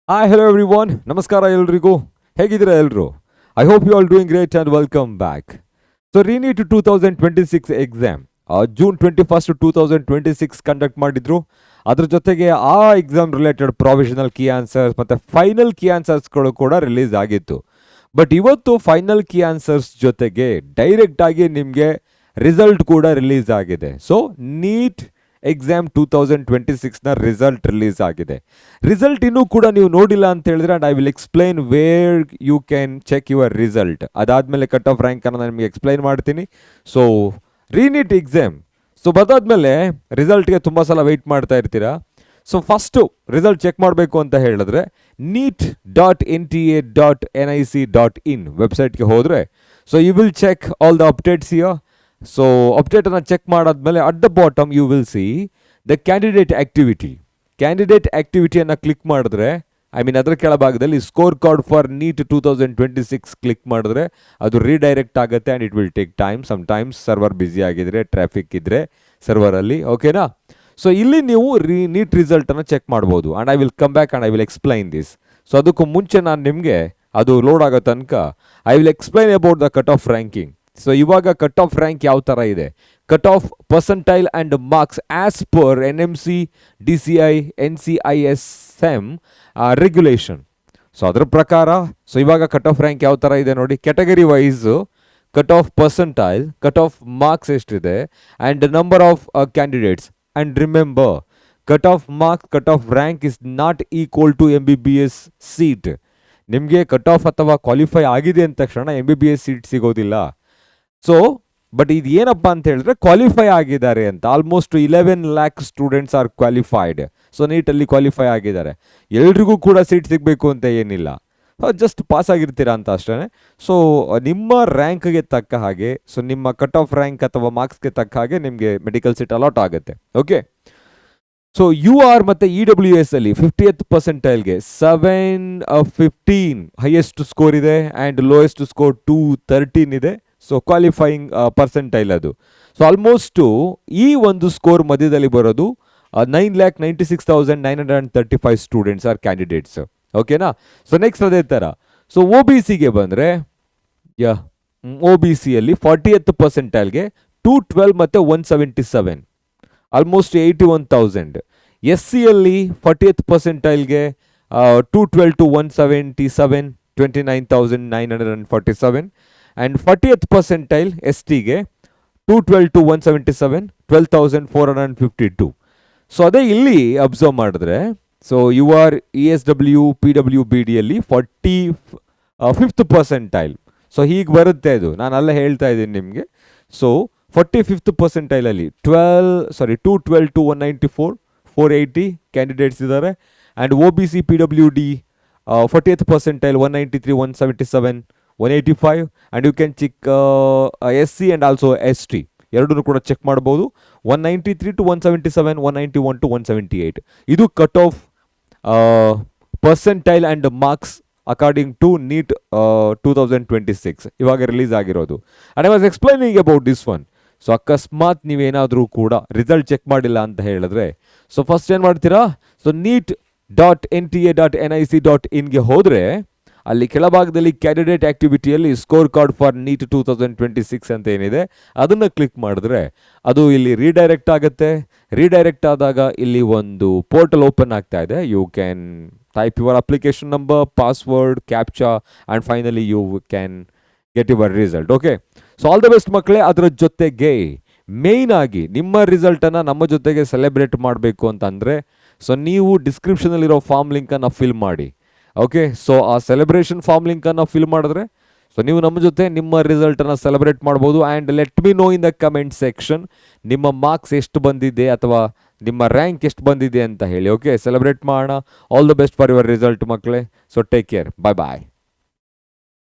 Hi hello every one, ನಮಸ್ಕಾರ ಎಲ್ರಿಗೂ. ಹೇಗಿದ್ದೀರಾ ಎಲ್ಲರೂ? I hope you all doing great and welcome back. So reNEET 2026 exam June 21 2026 conduct ಮಾಡಿದ್ರು. ಅದ್ರ ಜೊತೆಗೆ ಆ exam related provisional key answers ಮತ್ತು ಫೈನಲ್ ಕೀ ಆನ್ಸರ್ಸ್ಗಳು ಕೂಡ ರಿಲೀಸ್ ಆಗಿತ್ತು. ಬಟ್ ಇವತ್ತು ಫೈನಲ್ ಕೀ ಆನ್ಸರ್ಸ್ ಜೊತೆಗೆ ಡೈರೆಕ್ಟಾಗಿ ನಿಮಗೆ ರಿಸಲ್ಟ್ ಕೂಡ ರಿಲೀಸ್ ಆಗಿದೆ. ಸೊ ನೀಟ್ ಎಕ್ಸಾಮ್ 2026ನ ರಿಸಲ್ಟ್ ರಿಲೀಸ್ ಆಗಿದೆ. ರಿಸಲ್ಟ್ ಇನ್ನೂ ಕೂಡ ನೀವು ನೋಡಿಲ್ಲ ಅಂತ ಹೇಳಿದ್ರೆ and I will explain where you can check your result. ಅದಾದಮೇಲೆ ಕಟ್ ಆಫ್ ರ್ಯಾಂಕನ್ನು ನಾನು ನಿಮಗೆ ಎಕ್ಸ್ಪ್ಲೈನ್ ಮಾಡ್ತೀನಿ. ಸೊ ರೀನೀಟ್ ಎಕ್ಸಾಮ್ ಬದಾದ್ಮೇಲೆ ರಿಸಲ್ಟ್ಗೆ ತುಂಬ ಸಲ ವೆಯ್ಟ್ ಮಾಡ್ತಾ ಇರ್ತೀರಾ. ಸೊ ಫಸ್ಟು ರಿಸಲ್ಟ್ ಚೆಕ್ ಮಾಡಬೇಕು ಅಂತ ಹೇಳಿದ್ರೆ NEET.NTA.NIC.in ವೆಬ್ಸೈಟ್ಗೆ ಹೋದರೆ so you will check all the updates here. So ಅಪ್ಡೇಟನ್ನು ಚೆಕ್ ಮಾಡಾದ್ಮೇಲೆ at the bottom you will see the candidate ಆ್ಯಕ್ಟಿವಿಟಿಯನ್ನು ಕ್ಲಿಕ್ ಮಾಡಿದ್ರೆ ಅದರ ಕೆಳಭಾಗದಲ್ಲಿ score card for NEET 2026 click ಮಾಡಿದ್ರೆ ಅದು ರೀಡೈರೆಕ್ಟ್ ಆಗುತ್ತೆ and it will take time. Sometimes server busy ಆಗಿದ್ರೆ, ಟ್ರಾಫಿಕ್ ಇದ್ದರೆ ಸರ್ವರಲ್ಲಿ, ಓಕೆನಾ? ಸೊ ಇಲ್ಲಿ ನೀವು ನೀಟ್ ರಿಸಲ್ಟನ್ನು ಚೆಕ್ ಮಾಡ್ಬೋದು and I will come back and I will explain this. So ಅದಕ್ಕೂ ಮುಂಚೆ ನಾನು ನಿಮಗೆ ಅದು ಲೋಡ್ ಆಗೋ ತನಕ I will explain about the cut off ranking. So ಇವಾಗ ಕಟ್ ಆಫ್ ರ್ಯಾಂಕ್ ಯಾವ ಥರ ಇದೆ, cut off percentile and marks as per NMC DCI NCISM regulation. So ಅದ್ರ ಪ್ರಕಾರ ಸೊ ಇವಾಗ ಕಟ್ ಆಫ್ ರ್ಯಾಂಕ್ ಯಾವ ಥರ ಇದೆ ನೋಡಿ. Category wise cut off percentile, cut off marks ಎಷ್ಟಿದೆ and number of candidates. And remember, cut off marks, cut off rank is not equal to MBBS seat. ನಿಮಗೆ cut off ಅಥವಾ qualify ಆಗಿದೆ ಅಂದ ತಕ್ಷಣ MBBS ಸೀಟ್ ಸಿಗೋದಿಲ್ಲ. ಸೊ ಬಟ್ ಇದು ಏನಪ್ಪ ಅಂತ ಹೇಳಿದ್ರೆ ಕ್ವಾಲಿಫೈ ಆಗಿದ್ದಾರೆ ಅಂತ. Almost 11 lakh students are qualified. So ನೀಟಲ್ಲಿ ಕ್ವಾಲಿಫೈ ಆಗಿದ್ದಾರೆ. ಎಲ್ರಿಗೂ ಕೂಡ ಸೀಟ್ ಸಿಗಬೇಕು ಅಂತ ಏನಿಲ್ಲ, ಜಸ್ಟ್ ಪಾಸ್ ಆಗಿರ್ತೀರಾ ಅಂತ ಅಷ್ಟೇ. ಸೊ ನಿಮ್ಮ ರ್ಯಾಂಕ್ಗೆ ತಕ್ಕ ಹಾಗೆ, ಸೊ ನಿಮ್ಮ ಕಟ್ ಆಫ್ ರ್ಯಾಂಕ್ ಅಥವಾ ಮಾರ್ಕ್ಸ್ಗೆ ತಕ್ಕ ಹಾಗೆ ನಿಮಗೆ ಮೆಡಿಕಲ್ ಸೀಟ್ ಅಲಾಟ್ ಆಗುತ್ತೆ. ಓಕೆ, ಸೊ UR ಮತ್ತು EWS ಅಲ್ಲಿ 50th ಪರ್ಸೆಂಟೈಲ್ಗೆ 715 ಹೈಯೆಸ್ಟ್ ಸ್ಕೋರ್ ಇದೆ ಆ್ಯಂಡ್ ಲೋಯೆಸ್ಟ್ ಸ್ಕೋರ್ 213 ಇದೆ. ಸೊ ಕ್ವಾಲಿಫೈಯಿಂಗ್ ಪರ್ಸೆಂಟೈಲ್ ಅದು. ಸೊ ಆಲ್ಮೋಸ್ಟು ಈ ಒಂದು ಸ್ಕೋರ್ ಮಧ್ಯದಲ್ಲಿ ಬರೋದು 9,96,935 ಸ್ಟೂಡೆಂಟ್ಸ್ ಆರ್ ಕ್ಯಾಂಡಿಡೇಟ್ಸ್, ಓಕೆನಾ? ಸೊ ನೆಕ್ಸ್ಟ್ ಅದೇ ಥರ ಸೊ OBCಗೆ ಬಂದರೆ OBCಯಲ್ಲಿ 40th ಪರ್ಸೆಂಟೈಲ್ಗೆ 212 ಮತ್ತು 177, ಆಲ್ಮೋಸ್ಟ್ 81,000. SCಯಲ್ಲಿ 40th ಪರ್ಸೆಂಟೈಲ್ಗೆ 212 to 177, 29,947. ಆ್ಯಂಡ್ 40th ಪರ್ಸೆಂಟೈಲ್ STಗೆ 212 to 177, 12,452. ಸೊ ಅದೇ ಇಲ್ಲಿ ಅಬ್ಸರ್ವ್ ಮಾಡಿದ್ರೆ ಸೊ UR ESW PWBDಯಲ್ಲಿ 45th ಪರ್ಸೆಂಟೈಲ್. ಸೊ ಹೀಗೆ ಬರುತ್ತೆ ಇದು, ನಾನು ಅಲ್ಲೇ ಹೇಳ್ತಾ ಇದ್ದೀನಿ ನಿಮಗೆ. ಸೊ 45th ಪರ್ಸೆಂಟೈಲಲ್ಲಿ 212 to 194, 480 ಕ್ಯಾಂಡಿಡೇಟ್ಸ್ ಇದ್ದಾರೆ. And OBC PWD 40th percentile 193, 177, 185. And you can check SC and also ST ಎರಡೂ ಕೂಡ ಚೆಕ್ ಮಾಡ್ಬೋದು. 193 to 177, 191 to 178. ಇದು cut off percentile and marks according to NEET 2026 ಇವಾಗ ರಿಲೀಸ್ ಆಗಿರೋದು. And I was explaining about this one. So ಅಕಸ್ಮಾತ್ ನೀವೇನಾದರೂ ಕೂಡ result check ಮಾಡಿಲ್ಲ ಅಂತ ಹೇಳಿದ್ರೆ ಸೊ ಫಸ್ಟ್ ಏನು ಮಾಡ್ತೀರಾ, ಸೊ NEET.NTA.NIC.inಗೆ ಹೋದರೆ ಅಲ್ಲಿ ಕೆಳಭಾಗದಲ್ಲಿ ಕ್ಯಾಂಡಿಡೇಟ್ ಆ್ಯಕ್ಟಿವಿಟಿಯಲ್ಲಿ ಸ್ಕೋರ್ ಕಾರ್ಡ್ ಫಾರ್ ನೀಟ್ 2026 ಅಂತ ಏನಿದೆ ಅದನ್ನು ಕ್ಲಿಕ್ ಮಾಡಿದ್ರೆ ಅದು ಇಲ್ಲಿ ರೀಡೈರೆಕ್ಟ್ ಆಗುತ್ತೆ. ರೀಡೈರೆಕ್ಟ್ ಆದಾಗ ಇಲ್ಲಿ ಒಂದು ಪೋರ್ಟಲ್ ಓಪನ್ ಆಗ್ತಾ ಇದೆ. You can type your application number, password, captcha and finally you can get your result. Okay, so all the best ಮಕ್ಕಳೇ. ಅದರ ಜೊತೆಗೆ ಮೇಯ್ನ್ ಆಗಿ ನಿಮ್ಮ ರಿಸಲ್ಟನ್ನು ನಮ್ಮ ಜೊತೆಗೆ ಸೆಲೆಬ್ರೇಟ್ ಮಾಡಬೇಕು ಅಂತಂದರೆ ಸೊ ನೀವು ಡಿಸ್ಕ್ರಿಪ್ಷನಲ್ಲಿರೋ ಫಾರ್ಮ್ ಲಿಂಕನ್ನು ಫಿಲ್ ಮಾಡಿ. ಓಕೆ, ಸೊ ಆ ಸೆಲೆಬ್ರೇಷನ್ ಫಾರ್ಮ್ ಲಿಂಕನ್ನು ಫಿಲ್ ಮಾಡಿದ್ರೆ ಸೊ ನೀವು ನಮ್ಮ ಜೊತೆ ನಿಮ್ಮ ರಿಸಲ್ಟನ್ನು ಸೆಲೆಬ್ರೇಟ್ ಮಾಡ್ಬೋದು. And let me no in the comment section ನಿಮ್ಮ ಮಾರ್ಕ್ಸ್ ಎಷ್ಟು ಬಂದಿದೆ ಅಥವಾ ನಿಮ್ಮ ರ್ಯಾಂಕ್ ಎಷ್ಟು ಬಂದಿದೆ ಅಂತ ಹೇಳಿ. ಓಕೆ, ಸೆಲೆಬ್ರೇಟ್ ಮಾಡೋಣ. All the best for your result ಮಕ್ಕಳೇ. ಸೊ ಟೇಕ್ ಕೇರ್, ಬಾಯ್ ಬಾಯ್.